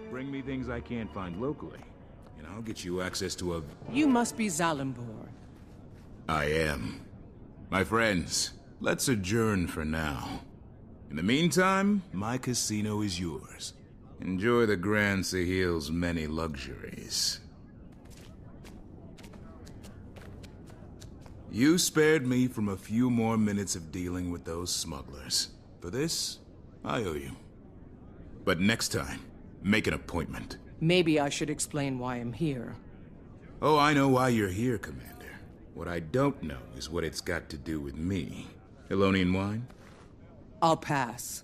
Bring me things I can't find locally, and I'll get you access to a... You must be Zalimbor. I am. My friends, let's adjourn for now. In the meantime, my casino is yours. Enjoy the Grand Sahil's many luxuries. You spared me from a few more minutes of dealing with those smugglers. For this, I owe you. But next time, make an appointment. Maybe I should explain why I'm here. Oh, I know why you're here, Commander. What I don't know is what it's got to do with me. Elonian wine? I'll pass.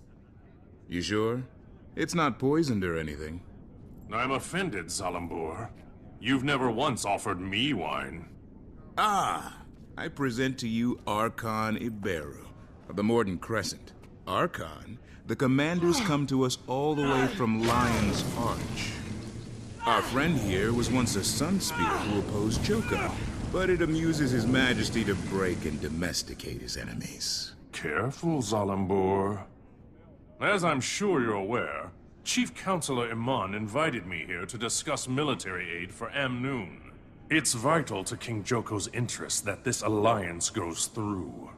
You sure? It's not poisoned or anything. I'm offended, Zalimbor. You've never once offered me wine. Ah! I present to you Archon Iberu of the Morden Crescent. Archon, the commanders come to us all the way from Lion's Arch. Our friend here was once a Sunspear who opposed Joko, but it amuses His Majesty to break and domesticate his enemies. Careful, Zalimbor. As I'm sure you're aware, Chief Counselor Iman invited me here to discuss military aid for Amnoon. It's vital to King Joko's interest that this alliance goes through.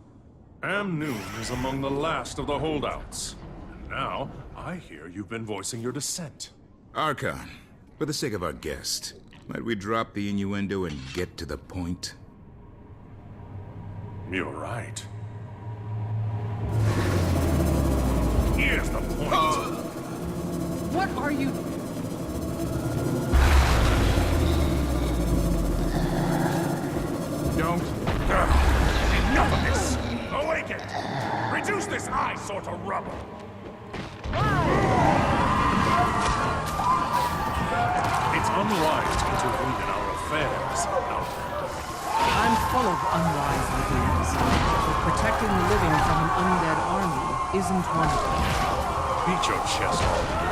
Amnoon is among the last of the holdouts. And now, I hear you've been voicing your dissent. Archon, for the sake of our guest, might we drop the innuendo and get to the point? You're right. Here's the point. What are you... Don't. Enough of this! Awaken! Reduce this eyesore to rubble! It's unwise to intervene in our affairs. I'm full of unwise ideas. But protecting the living from an undead army isn't one of them. Beat your chest all you.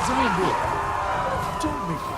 Zalimbor, don't make me...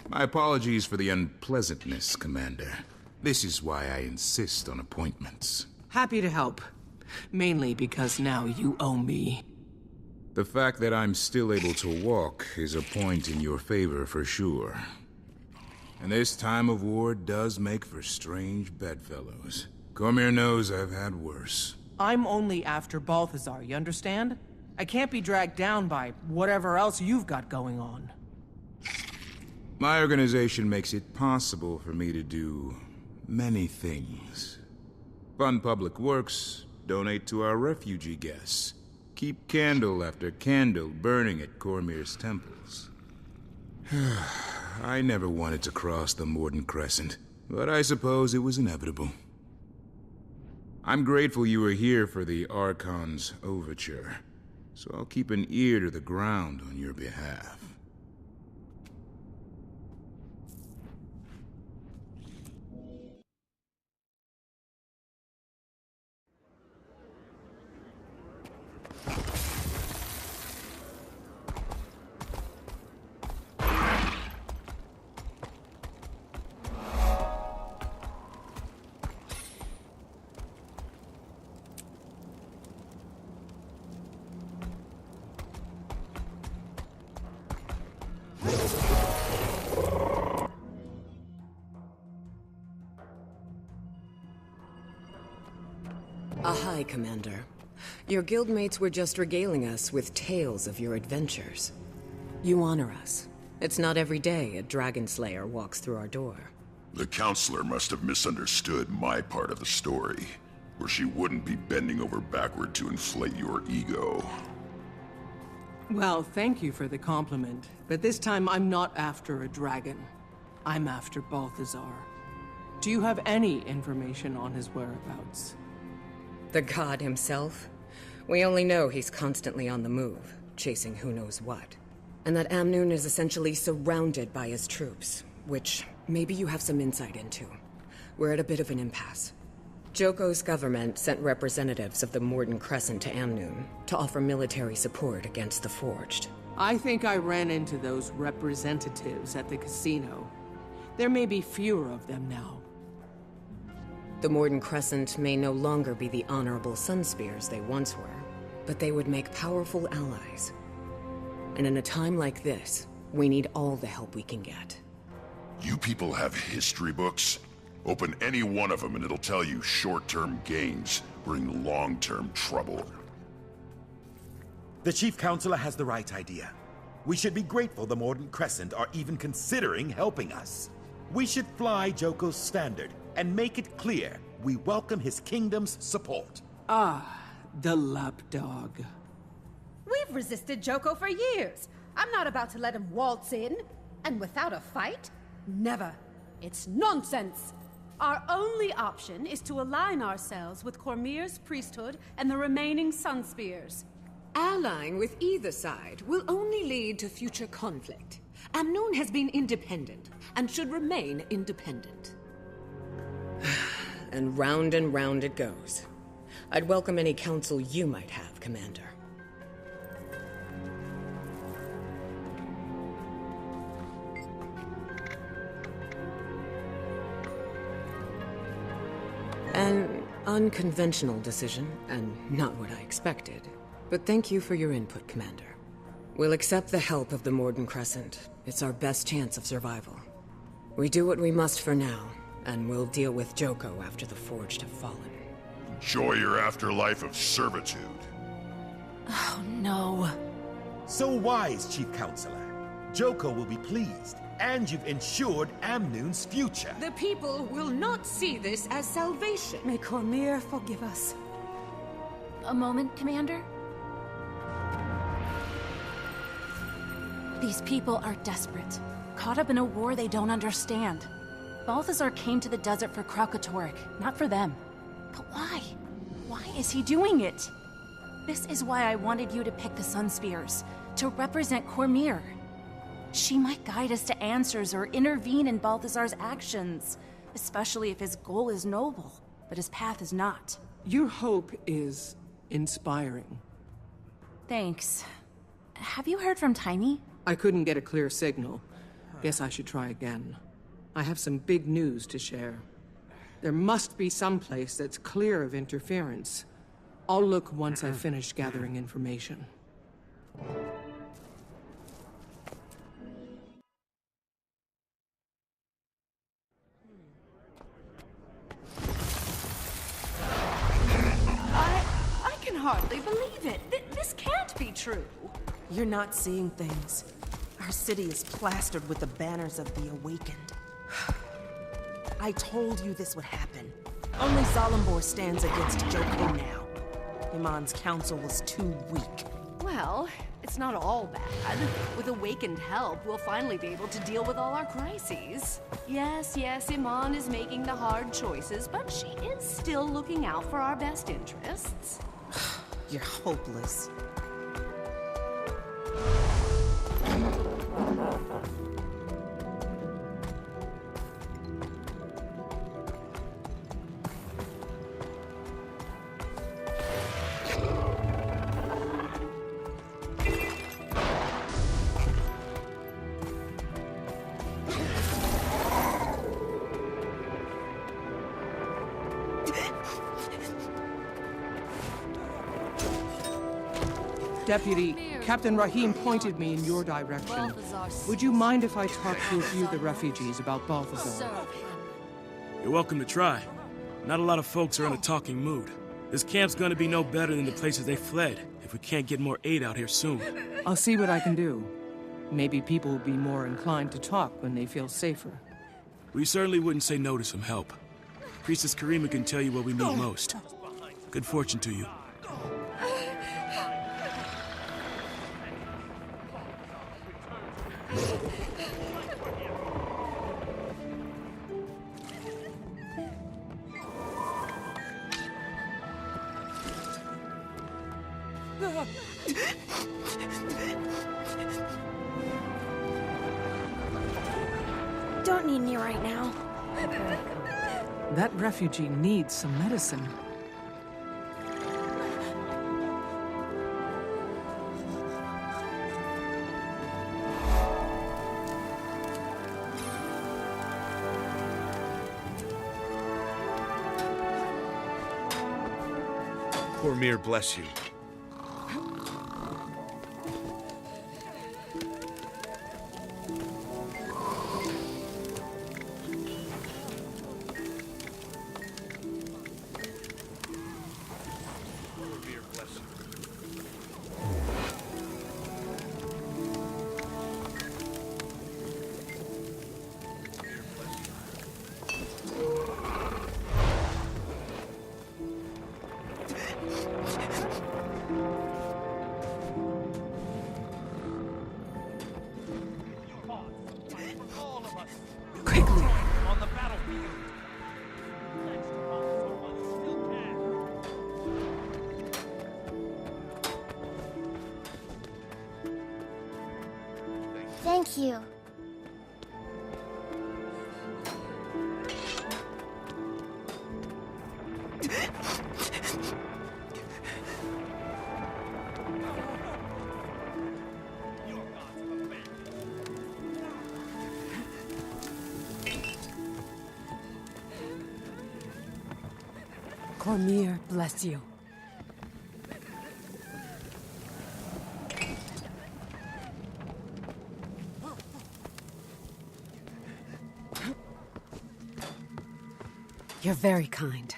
My apologies for the unpleasantness, Commander. This is why I insist on appointments. Happy to help. Mainly because now you owe me. The fact that I'm still able to walk is a point in your favor for sure. And this time of war does make for strange bedfellows. Cormyr knows I've had worse. I'm only after Balthazar, you understand? I can't be dragged down by whatever else you've got going on. My organization makes it possible for me to do many things. Fund public works, donate to our refugee guests, keep candle after candle burning at Cormyr's temples. I never wanted to cross the Morden Crescent, but I suppose it was inevitable. I'm grateful you were here for the Archon's overture, so I'll keep an ear to the ground on your behalf. Hi, Commander. Your guildmates were just regaling us with tales of your adventures. You honor us. It's not every day a Dragon Slayer walks through our door. The Counselor must have misunderstood my part of the story, or she wouldn't be bending over backward to inflate your ego. Well, thank you for the compliment, but this time I'm not after a dragon. I'm after Balthazar. Do you have any information on his whereabouts? The god himself? We only know he's constantly on the move, chasing who knows what. And that Amnoon is essentially surrounded by his troops, which maybe you have some insight into. We're at a bit of an impasse. Joko's government sent representatives of the Morden Crescent to Amnoon to offer military support against the Forged. I think I ran into those representatives at the casino. There may be fewer of them now. The Morden Crescent may no longer be the honorable Sunspears they once were, but they would make powerful allies. And in a time like this, we need all the help we can get. You people have history books? Open any one of them and it'll tell you short-term gains bring long-term trouble. The Chief Counselor has the right idea. We should be grateful the Morden Crescent are even considering helping us. We should fly Joko's standard and make it clear we welcome his kingdom's support. Ah, the lapdog. We've resisted Joko for years. I'm not about to let him waltz in. And without a fight? Never. It's nonsense. Our only option is to align ourselves with Cormyr's priesthood and the remaining Sunspears. Allying with either side will only lead to future conflict. Amnoon has been independent, and should remain independent. And round it goes. I'd welcome any counsel you might have, Commander. An unconventional decision, and not what I expected. But thank you for your input, Commander. We'll accept the help of the Morden Crescent. It's our best chance of survival. We do what we must for now, and we'll deal with Joko after the Forged have fallen. Enjoy your afterlife of servitude. Oh no. So wise, Chief Counselor. Joko will be pleased, and you've ensured Amnoon's future. The people will not see this as salvation. May Cormyr forgive us. A moment, Commander. These people are desperate, caught up in a war they don't understand. Balthazar came to the desert for Kralkatorrik, not for them. But why? Why is he doing it? This is why I wanted you to pick the Sunspears, to represent Cormyr. She might guide us to answers or intervene in Balthazar's actions, especially if his goal is noble, but his path is not. Your hope is inspiring. Thanks. Have you heard from Tiny? I couldn't get a clear signal. Guess I should try again. I have some big news to share. There must be some place that's clear of interference. I'll look once I've finished gathering information. true. You're not seeing things. Our city is plastered with the banners of the Awakened. I told you this would happen. Only Zalimbor stands against Joko now. Iman's council was too weak. Well, it's not all bad. With Awakened help, we'll finally be able to deal with all our crises. Yes, Iman is making the hard choices, but she is still looking out for our best interests. You're hopeless. Deputy, Captain Rahim pointed me in your direction. Would you mind if I talked to a few of the refugees about Balthazar? You're welcome to try. Not a lot of folks are in a talking mood. This camp's gonna be no better than the places they fled, if we can't get more aid out here soon. I'll see what I can do. Maybe people will be more inclined to talk when they feel safer. We certainly wouldn't say no to some help. Priestess Karima can tell you what we need most. Good fortune to you. Don't need me right now. That refugee needs some medicine. Cormir bless you. Thank you. Cormir bless you. You're very kind.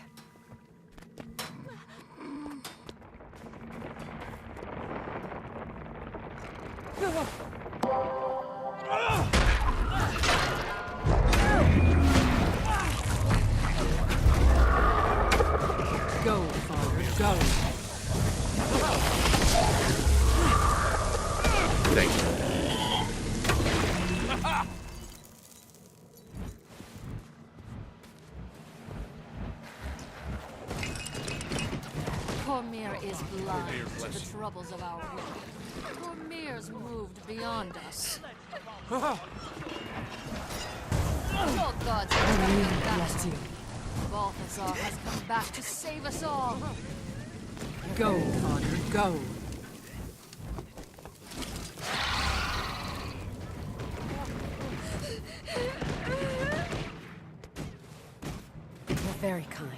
Go, Father, go. Thank you. Cormir is blind to the troubles of our world. Cormir's moved beyond us. Oh, God's Bless you. Balthazar has come back to save us all. Go, Father, go. You're very kind.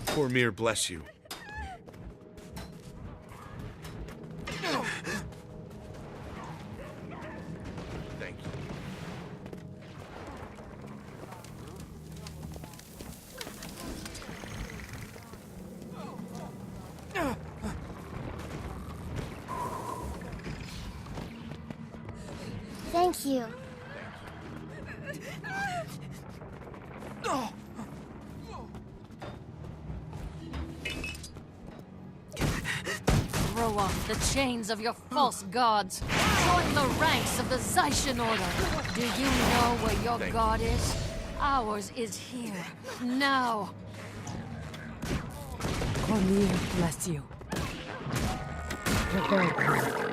Cormir bless you. Thank you. you. Throw off the chains of your false gods. Join the ranks of the Zaishan Order. Do you know where your god is? Ours is here, now. Cormier bless you. You're very kind.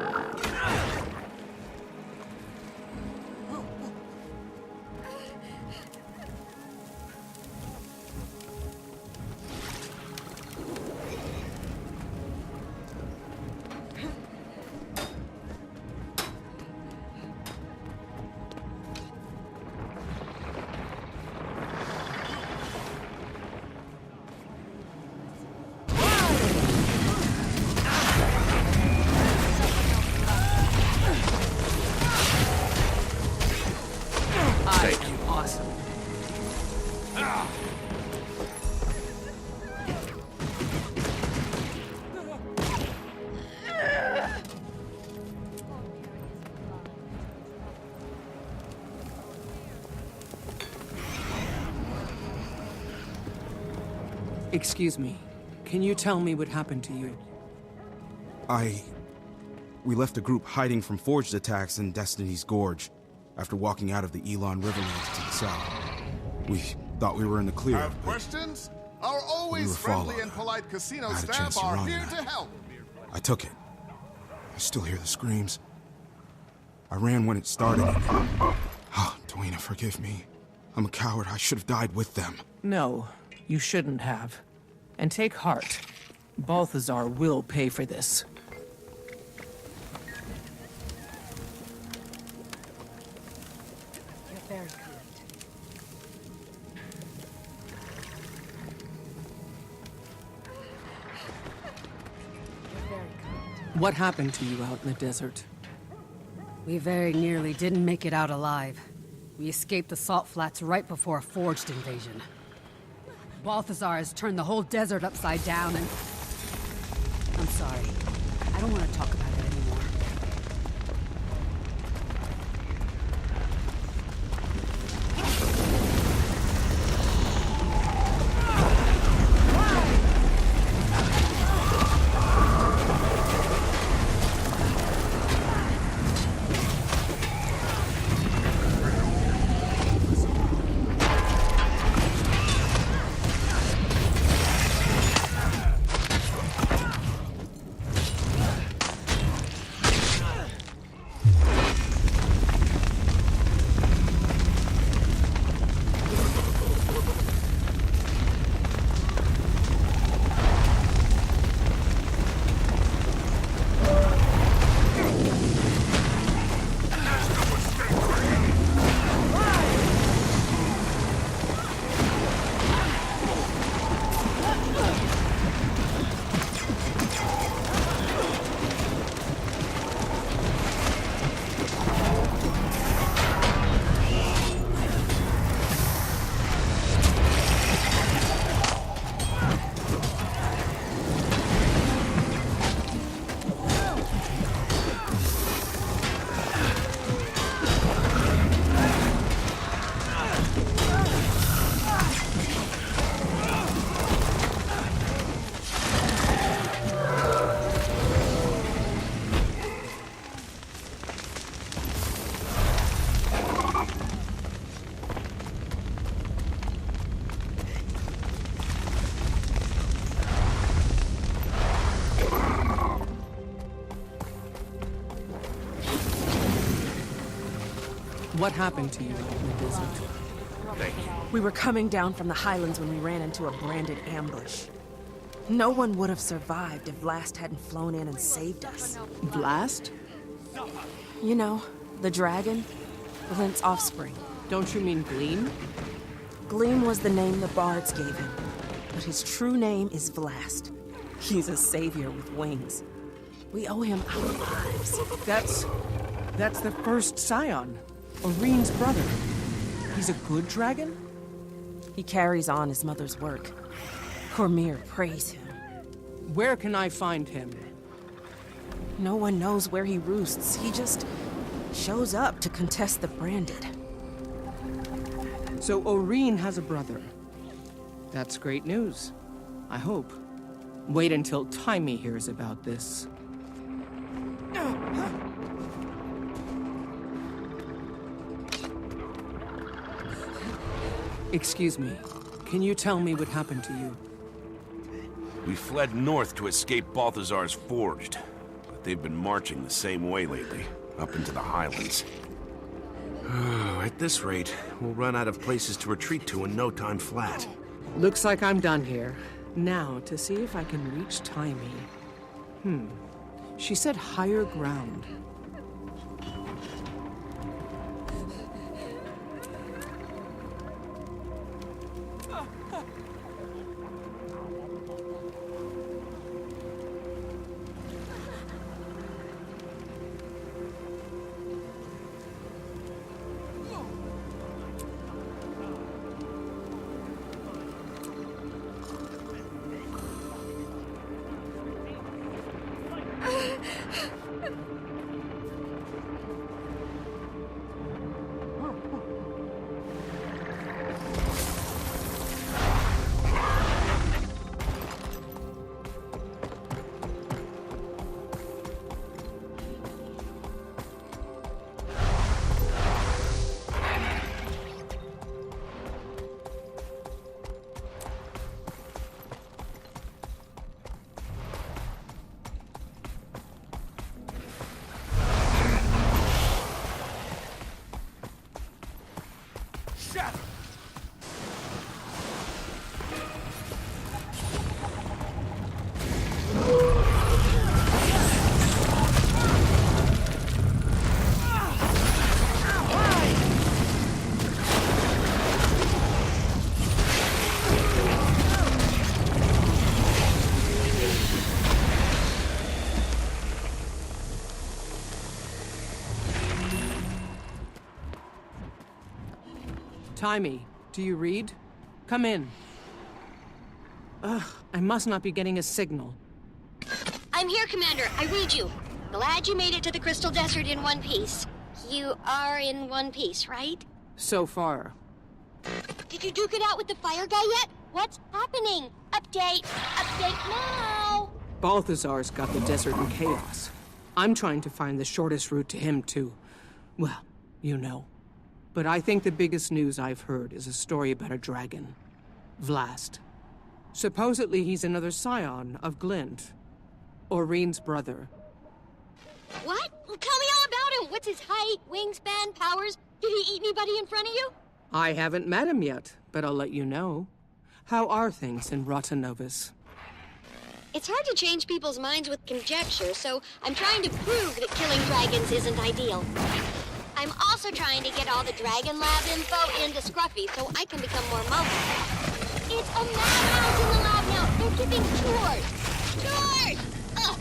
Excuse me. Can you tell me what happened to you? We left a group hiding from forged attacks in Destiny's Gorge after walking out of the Elon Riverlands to the south. We thought we were in the clear. Have questions? Our always friendly and polite casino staff are here to help. I took it. I still hear the screams. I ran when it started. Oh, Dwayne, forgive me. I'm a coward. I should have died with them. No, you shouldn't have. And take heart. Balthazar will pay for this. You're very kind. You're very kind. What happened to you out in the desert? We very nearly didn't make it out alive. We escaped the salt flats right before a forged invasion. Balthazar has turned the whole desert upside down and... I'm sorry. I don't want to talk about it anymore. What happened to you out in the desert? Thank you. We were coming down from the highlands when we ran into a branded ambush. No one would have survived if Blast hadn't flown in and saved us. Blast? You know, the dragon. Glint's offspring. Don't you mean Gleam? Gleam was the name the bards gave him, but his true name is Blast. He's a savior with wings. We owe him our lives. That's the first scion. Oreen's brother. He's a good dragon? He carries on his mother's work. Cormier praise him. Where can I find him? No one knows where he roosts. shows up to contest the branded. So Oreen has a brother. That's great news. I hope. Wait until Timey hears about this. Excuse me. Can you tell me what happened to you? We fled north to escape Balthazar's Forged, but they've been marching the same way lately, up into the highlands. At this rate, we'll run out of places to retreat to in no time flat. Looks like I'm done here. Now, to see if I can reach Timey. She said higher ground. Timey, do you read? Come in. Ugh, I must not be getting a signal. I'm here, Commander. I read you. Glad you made it to the Crystal Desert in one piece. You are in one piece, right? So far. Did you duke it out with the fire guy yet? What's happening? Update! Update now! Balthazar's got the desert in chaos. I'm trying to find the shortest route to him, too. Well, you know. But I think the biggest news I've heard is a story about a dragon. Vlast. Supposedly he's another scion of Glint. Oreen's brother. What? Well, tell me all about him. What's his height, wingspan, powers? Did he eat anybody in front of you? I haven't met him yet, but I'll let you know. How are things in Rotanovis? It's hard to change people's minds with conjecture, so I'm trying to prove that killing dragons isn't ideal. I'm also trying to get all the Dragon Lab info into Scruffy so I can become more mobile. It's a madhouse in the lab now. They're giving tours. Tours! Ugh.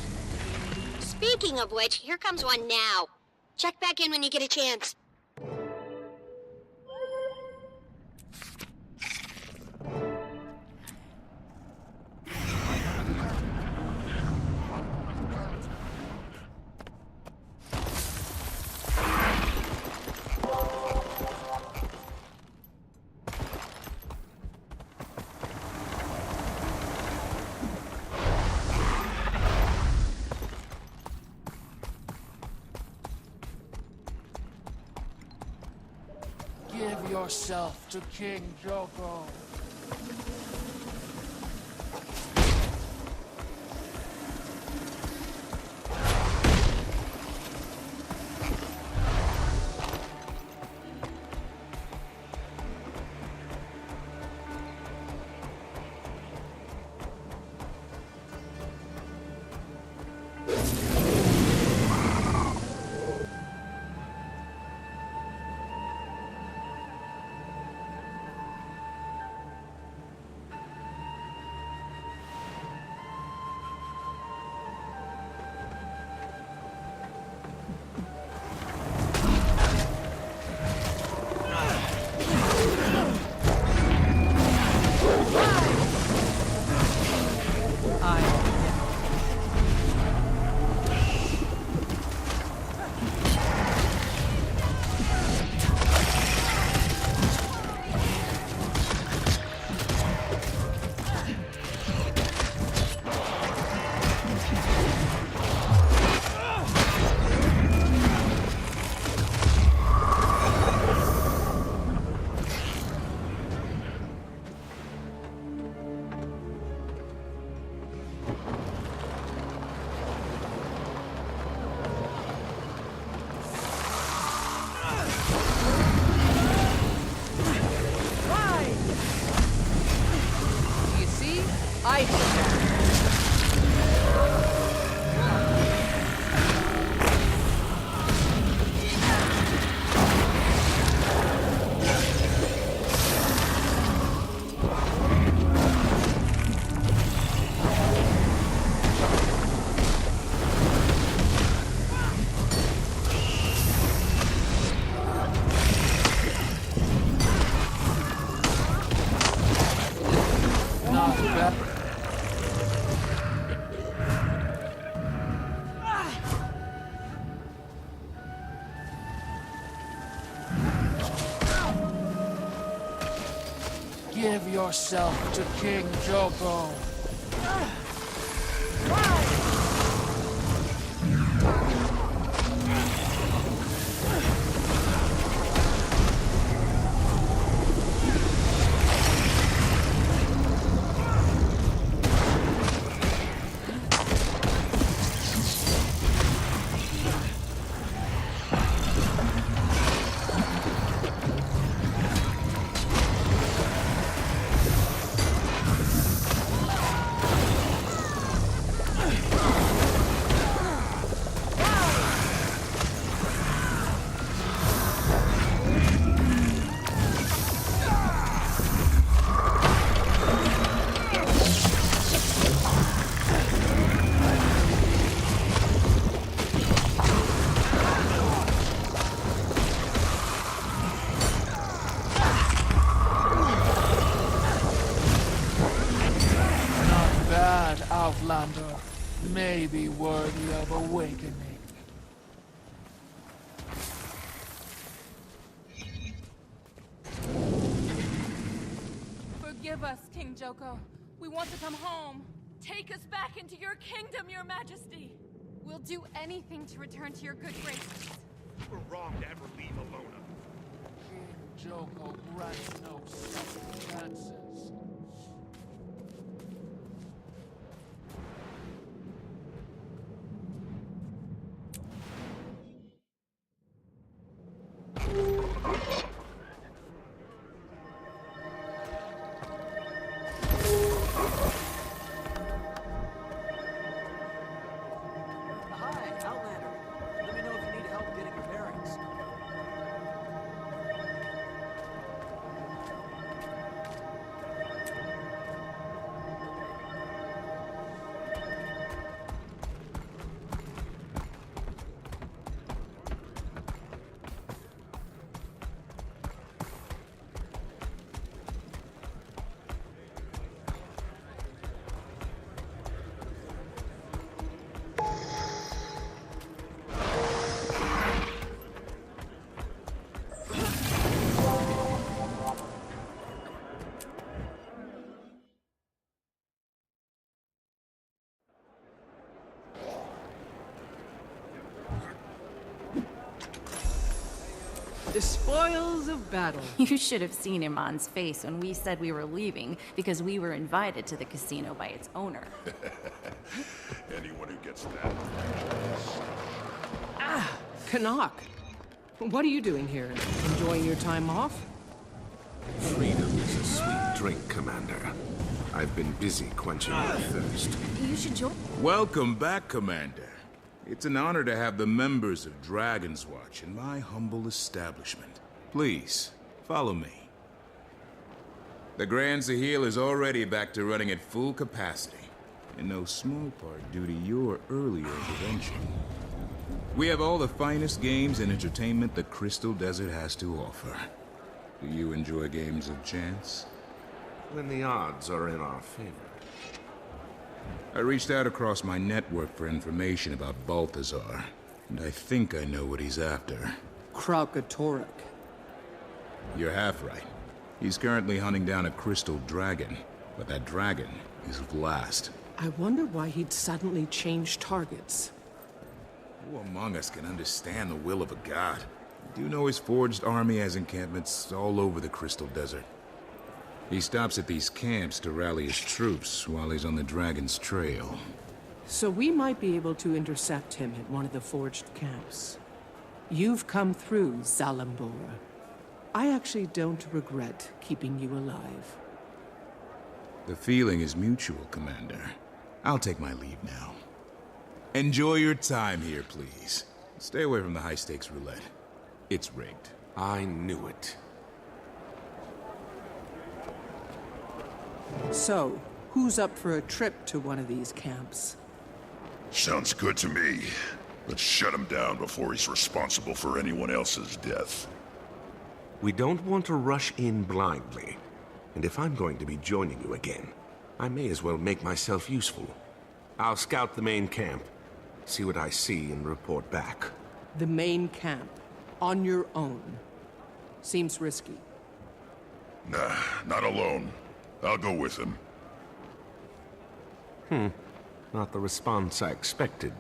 Speaking of which, here comes one now. Check back in when you get a chance. Give yourself to King Joko. bad. Give yourself to King Joko. Outlander may be worthy of awakening. Forgive us, King Joko. We want to come home. Take us back into your kingdom, Your Majesty. We'll do anything to return to your good graces. We're wrong to ever leave Alona. King Joko grants no second chances. The spoils of battle. You should have seen Iman's face when we said we were leaving because we were invited to the casino by its owner. Anyone who gets that. Canuck. What are you doing here? Enjoying your time off? Freedom is a sweet drink, Commander. I've been busy quenching my thirst. You should join. Welcome back, Commander. It's an honor to have the members of Dragon's Watch in my humble establishment. Please, follow me. The Grand Sahil is already back to running at full capacity, in no small part due to your earlier intervention. We have all the finest games and entertainment the Crystal Desert has to offer. Do you enjoy games of chance? When the odds are in our favor. I reached out across my network for information about Balthazar, and I think I know what he's after. Kraukatorek. You're half right. He's currently hunting down a crystal dragon, but that dragon is Vlast. I wonder why he'd suddenly change targets. Who among us can understand the will of a god? I do know his forged army has encampments all over the Crystal Desert. He stops at these camps to rally his troops while he's on the dragon's trail. So we might be able to intercept him at one of the forged camps. You've come through, Zalambor. I actually don't regret keeping you alive. The feeling is mutual, Commander. I'll take my leave now. Enjoy your time here, please. Stay away from the high-stakes roulette. It's rigged. I knew it. So, who's up for a trip to one of these camps? Sounds good to me. Let's shut him down before he's responsible for anyone else's death. We don't want to rush in blindly. And if I'm going to be joining you again, I may as well make myself useful. I'll scout the main camp, see what I see, and report back. The main camp, on your own. Seems risky. Nah, not alone. I'll go with him. Not the response I expected.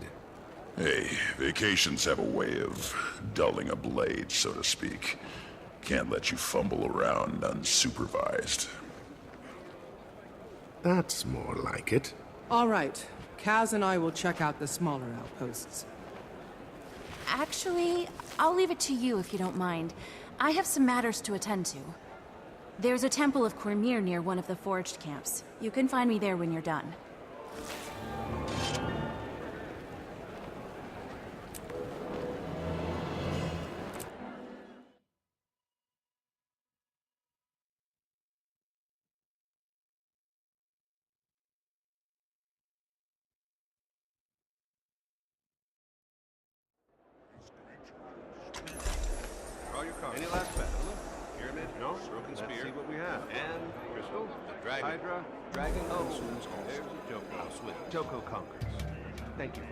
Hey, vacations have a way of dulling a blade, so to speak. Can't let you fumble around unsupervised. That's more like it. All right. Kaz and I will check out the smaller outposts. Actually, I'll leave it to you if you don't mind. I have some matters to attend to. There's a Temple of Cormyr near one of the forged camps. You can find me there when you're done. Any last bet? Pyramid? No. Broken spear. Let's see what we have. And crystal. Dragon. Hydra. Dragon consumes all. There's a Joko. Swing. Joko conquers. Thank you.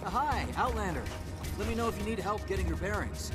Hi, Outlander. Let me know if you need help getting your bearings.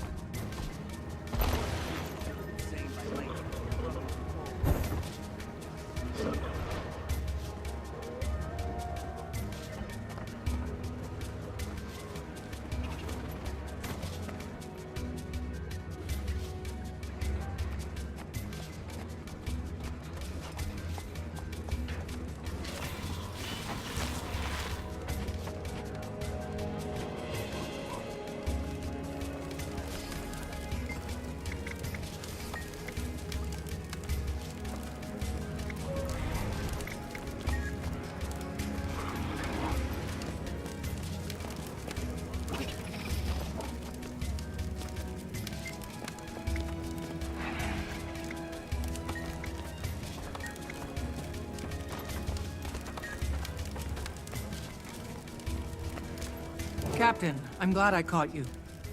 Captain, I'm glad I caught you.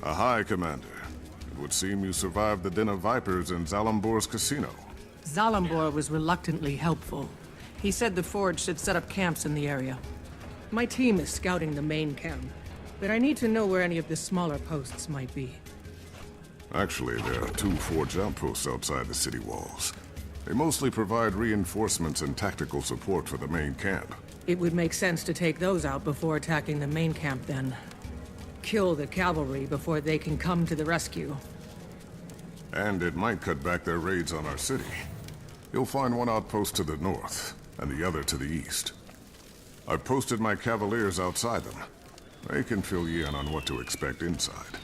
Aye, Commander. It would seem you survived the Den of Vipers in Zalambor's casino. Zalambor was reluctantly helpful. He said the Forge should set up camps in the area. My team is scouting the main camp, but I need to know where any of the smaller posts might be. Actually, there are 2 Forge outposts outside the city walls. They mostly provide reinforcements and tactical support for the main camp. It would make sense to take those out before attacking the main camp, then. Kill the cavalry before they can come to the rescue. And it might cut back their raids on our city. You'll find one outpost to the north, and the other to the east. I've posted my cavaliers outside them. They can fill you in on what to expect inside.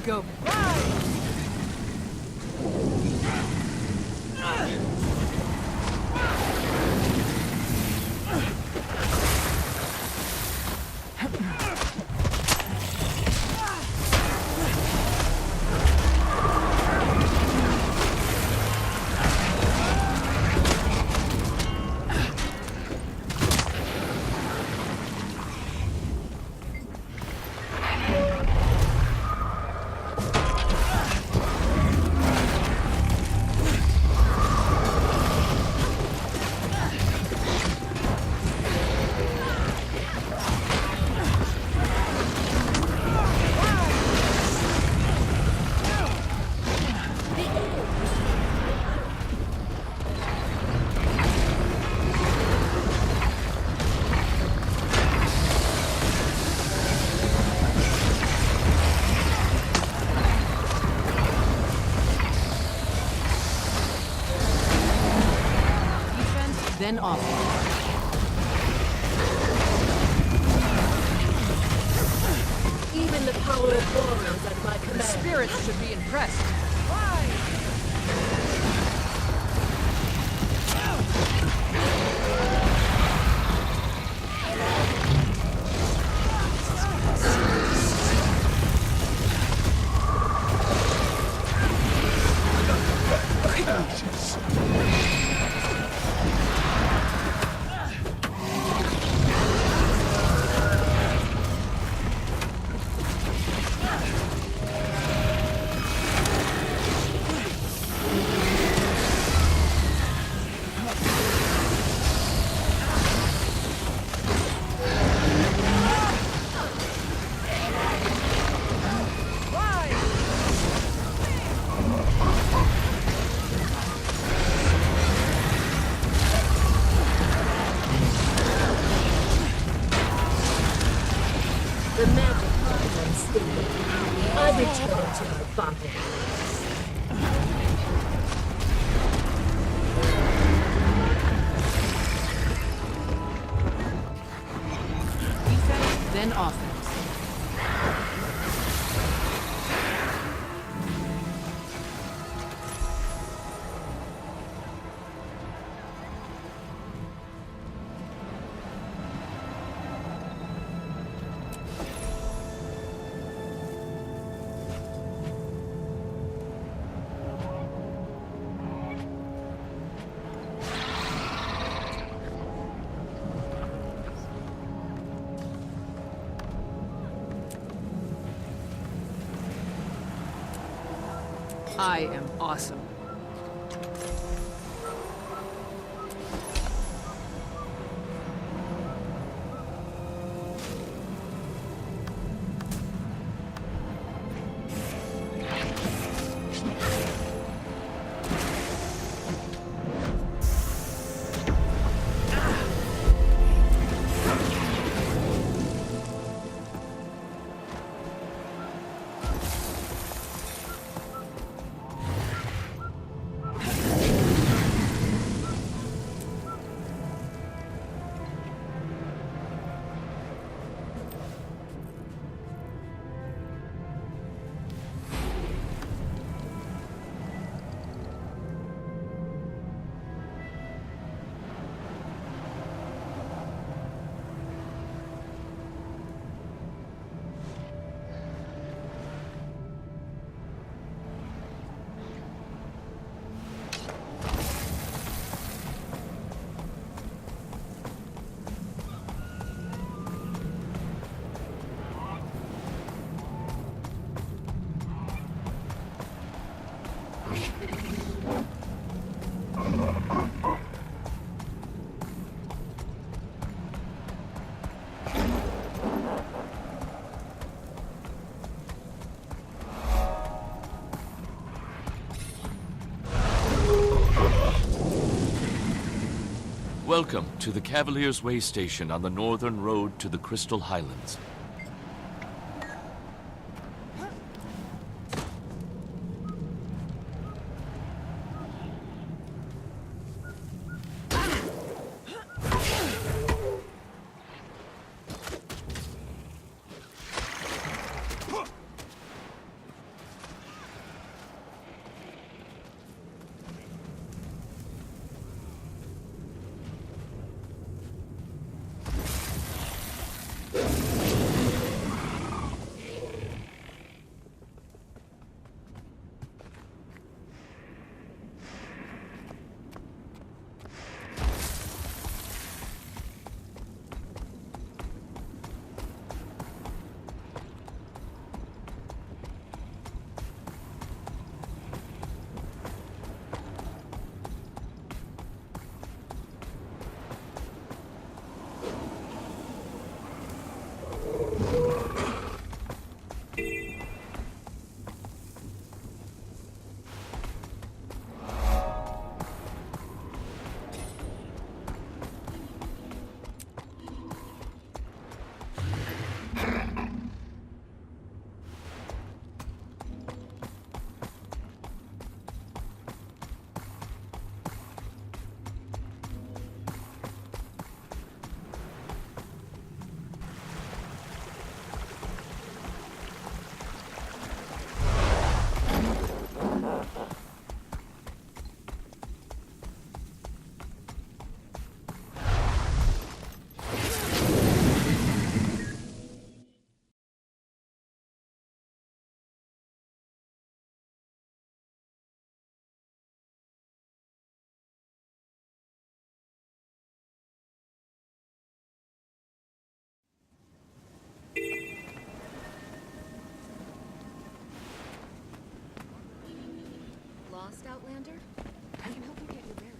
Go. Then off. Even the power of warriors at my command. The spirits should be impressed. The magic remains stable. I return to my body. Defense, then offense. I am awesome. Welcome to the Cavalier's Way Station on the northern road to the Crystal Highlands. lost, Outlander? I can help you get your bearings.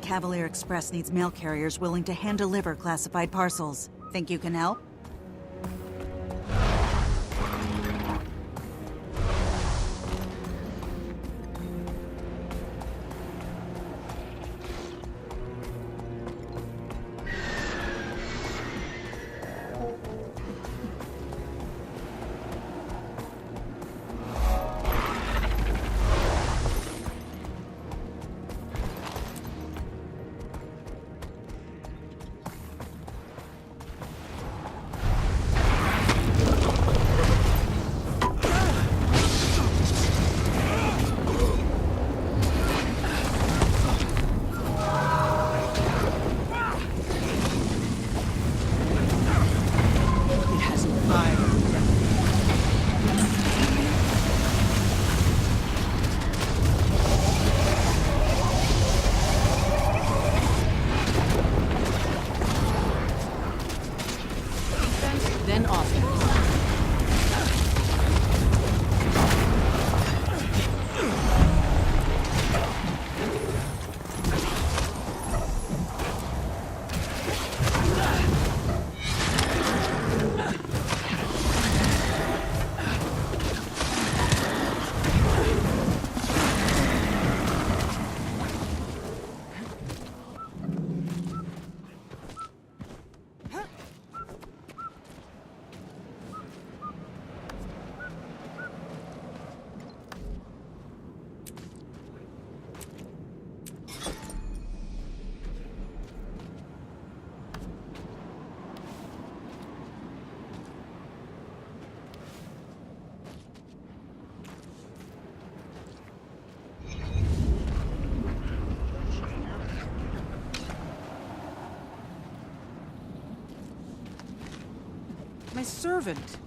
Cavalier Express needs mail carriers willing to hand-deliver classified parcels. Think you can help? My servant.